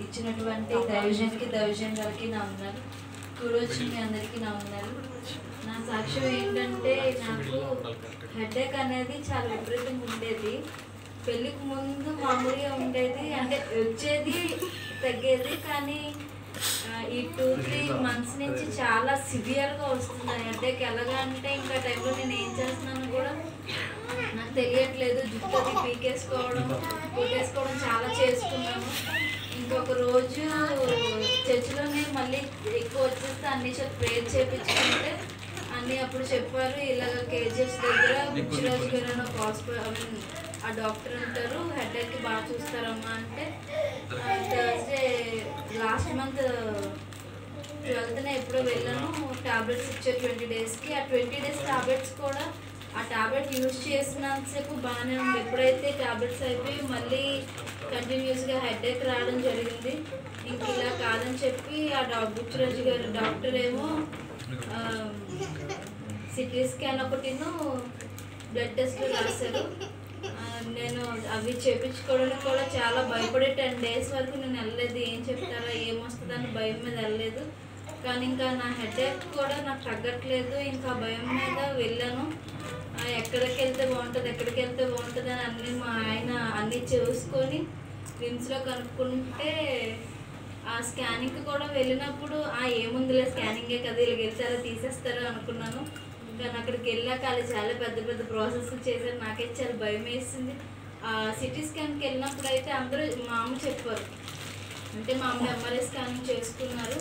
ఇచ్చినటువంటి దైవజన్కి దైవజన్లకి నా వందనాలు. కూడొచ్చిన మీ అందరికీ నా వందనాలు. నా సాక్ష్యం ఏంటంటే నాకు హెడేక్ అనేది చాలా విపరీతంగా ఉండేది. పెళ్ళికి ముందు మామూలుగా ఉండేది, అంటే వచ్చేది తగ్గేది. కానీ ఈ 2-3 months నుంచి చాలా సివియర్గా వస్తుంది హెడేక్. ఎలాగా అంటే ఇంకా టైంలో నేను ఏం చేస్తున్నాను కూడా నాకు తెలియట్లేదు. జుట్టు అది పీకేసుకోవడం కొట్టేసుకోవడం చాలా చేసుకున్నాను. ఇంకొక రోజు చర్చిలోనే మళ్ళీ ఎక్కువ వచ్చేస్తే అన్ని ప్రేయర్ చేయించుకుంటే అన్నీ అప్పుడు చెప్పారు, ఇలాగ కేజీఎస్ దగ్గర బుచ్చిరాజు గారు అని ఒక హాస్పిటల్ ఆ డాక్టర్ ఉంటారు, హెడేక్కి బాగా చూస్తారమ్మా అంటే థర్స్డే లాస్ట్ మంత్ 12th ఎప్పుడో వెళ్ళాను. టాబ్లెట్స్ ఇచ్చారు 20 daysకి. ఆ 20 days టాబ్లెట్స్ కూడా ఆ టాబ్లెట్ యూజ్ చేసినంతసేపు బాగానే ఉంది. ఎప్పుడైతే టాబ్లెట్స్ అయిపోయి మళ్ళీ కంటిన్యూస్గా హెడేక్ రావడం జరిగింది. ఇంక ఇలా కాదని చెప్పి ఆ బుచ్చిరాజు గారు డాక్టర్ ఏమో సిటీ స్కాన్ ఒకటిను బ్లడ్ టెస్ట్లు రాశారు. నేను అవి చేయించుకోవడానికి కూడా చాలా భయపడే 10 days వరకు నేను వెళ్ళలేదు. ఏం చెప్తారా ఏమొస్తుందని భయం మీద వెళ్ళలేదు. కానీ ఇంకా నా హెడేక్ కూడా నాకు తగ్గట్లేదు. ఇంకా భయం మీద వెళ్ళాను. ఎక్కడికి వెళ్తే బాగుంటుంది అని అన్నీ మా ఆయన అన్నీ చూసుకొని రిమ్స్లో కనుక్కుంటే ఆ స్కానింగ్కి కూడా వెళ్ళినప్పుడు ఏముందిలే స్కానింగే కదా ఇలా వెళ్తే అలా తీసేస్తారు అనుకున్నాను. కానీ అక్కడికి వెళ్ళాక వాళ్ళు చాలా పెద్ద పెద్ద ప్రాసెస్ చేశారు. నాకైతే చాలా భయం వేసింది. సిటీ స్కాన్కి వెళ్ళినప్పుడు అయితే అందరూ మా అమ్మ చెప్పారు, అంటే మా అమ్మ MRI స్కానింగ్ చేసుకున్నారు.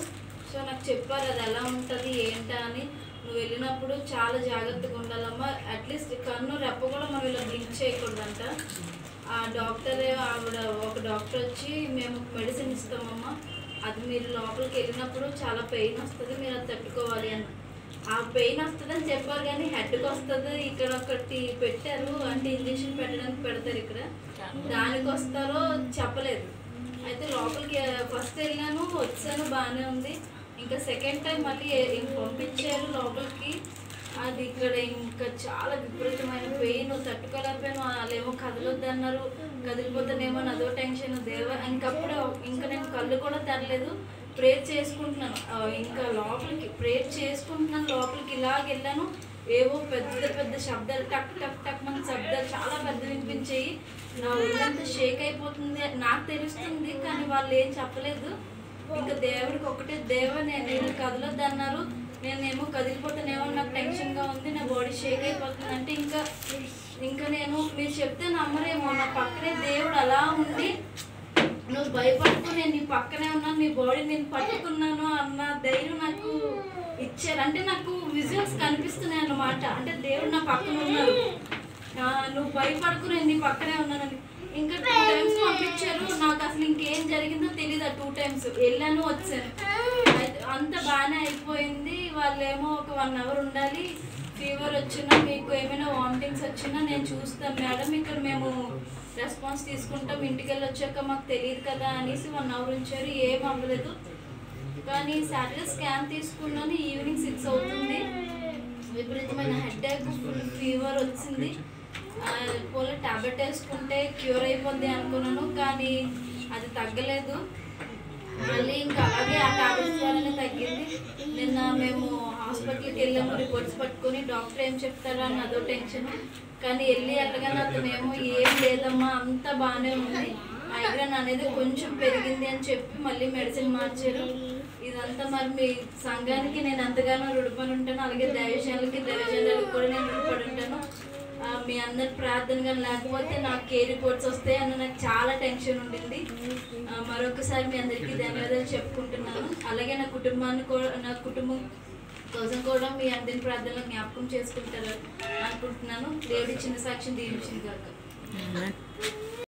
సో నాకు చెప్పారు అది ఎలా ఉంటుంది ఏంటా అని. నువ్వు వెళ్ళినప్పుడు చాలా జాగ్రత్తగా ఉండాలమ్మా, అట్లీస్ట్ కన్ను రెప్ప కూడా మనం ఇలా బ్లింక్ చేయకూడదంట. ఆ డాక్టర్ ఒక డాక్టర్ వచ్చి మేము మెడిసిన్ ఇస్తామమ్మా, అది మీరు లోపలికి వెళ్ళినప్పుడు చాలా పెయిన్ వస్తుంది, మీరు అది తట్టుకోవాలి అని. ఆ పెయిన్ వస్తుందని చెప్పారు కానీ హెడ్కి వస్తుంది ఇక్కడ ఒకటి పెట్టారు, అంటే ఇంజక్షన్ పెట్టడానికి పెడతారు ఇక్కడ, దానికి వస్తారో చెప్పలేదు. అయితే లోపలికి ఫస్ట్ వెళ్ళాను, వచ్చాను బాగానే ఉంది. ఇంకా సెకండ్ టైం మళ్ళీ పంపించారు లోపలికి. అది ఇక్కడ ఇంకా చాలా విపరీతమైన పెయిన్, తట్టుకోలేకపోయాను. వాళ్ళేమో కదలొద్దు అన్నారు, కదిలిపోతానేమో అదో టెన్షన్. ఇంకప్పుడు ఇంకా నేను కళ్ళు కూడా తెరలేదు, ప్రేయర్ చేసుకుంటున్నాను. ఇంకా లోపలికి ప్రేయర్ చేసుకుంటున్నాను, లోపలికి ఇలాగ వెళ్ళాను. ఏవో పెద్ద పెద్ద శబ్దాలు, టక్ టక్ టక్ మన శబ్దాలు చాలా పెద్ద వినిపించాయి. నా ఒళ్ళంతా షేక్ అయిపోతుంది నాకు తెలుస్తుంది, కానీ వాళ్ళు ఏం చెప్పలేదు. ఇంకా దేవుడికి ఒకటే నేను కదలొద్దు అన్నారు, నేనేమో కదిలిపోతానేమో నాకు టెన్షన్గా ఉంది, నా బాడీ షేక్ అయిపోతుంది. అంటే ఇంకా నేను మీరు చెప్తే నమ్మరేమో, నా పక్కనే దేవుడు అలా ఉండి నువ్వు భయపడుతూ నేను నీ పక్కనే ఉన్నాను, నీ బాడీ నేను పట్టుకున్నాను అన్న ధైర్యం నాకు ఇచ్చారు. అంటే నాకు విజువల్స్ కనిపిస్తున్నాయి అన్నమాట, అంటే దేవుడు నా పక్కన ఉన్నారు, నువ్వు భయపడుకు నేను నీ పక్కనే ఉన్నానని. ఇంకా 2 times పంపించారు. నాకు అసలు ఇంకేం జరిగిందో తెలియదు. 2 times వెళ్ళాను వచ్చాను, అంత బాగానే అయిపోయింది. వాళ్ళేమో ఒక 1 hour ఉండాలి, ఫీవర్ వచ్చినా మీకు ఏమైనా వామిటింగ్స్ వచ్చినా నేను చూస్తాను మేడం, ఇక్కడ మేము రెస్పాన్స్ తీసుకుంటాం, ఇంటికి వెళ్ళి వచ్చాక మాకు తెలియదు కదా అనేసి 1 hour ఉంచారు. ఏం అవ్వలేదు. కానీ సాటర్డే స్కాన్ తీసుకున్నాను, ఈవినింగ్ 6 అవుతుంది. విపరీతమైన హెడేక్, ఫుల్ ఫీవర్ వచ్చింది. పోలే టాబ్లెట్ వేసుకుంటే క్యూర్ అయిపోద్ది అనుకున్నాను, కానీ అది తగ్గలేదు. మళ్ళీ ఇంకా అలాగే ఆ టాబ్లెట్స్ ద్వారానే తగ్గింది. నిన్న మేము హాస్పిటల్కి వెళ్ళాము, రిపోర్ట్స్ పట్టుకొని డాక్టర్ ఏం చెప్తారో అని అదో టెన్షన్. కానీ వెళ్ళగానే అతనేమో ఏం లేదమ్మా అంతా బాగానే ఉంది, మైగ్రేన్ అనేది కొంచెం పెరిగింది అని చెప్పి మళ్ళీ మెడిసిన్ మార్చారు. ఇదంతా మరి మీ సంఘానికి నేను ఎంతగానో రుణపడి ఉంటాను, అలాగే దైవజనులకు కూడా నేను రుణపడి ఉంటాను. మీ అందరి ప్రార్థనగా లేకపోతే నాకు ఏ రిపోర్ట్స్ వస్తాయని నాకు చాలా టెన్షన్ ఉండింది. మరొకసారి మీ అందరికీ ధన్యవాదాలు చెప్పుకుంటున్నాను. అలాగే నా కుటుంబం కోసం కూడా మీ అందరి ప్రార్థనలు జ్ఞాపకం చేసుకుంటారు అనుకుంటున్నాను. దేవుడి చిన్న సాక్ష్యం దీవించింది కాక.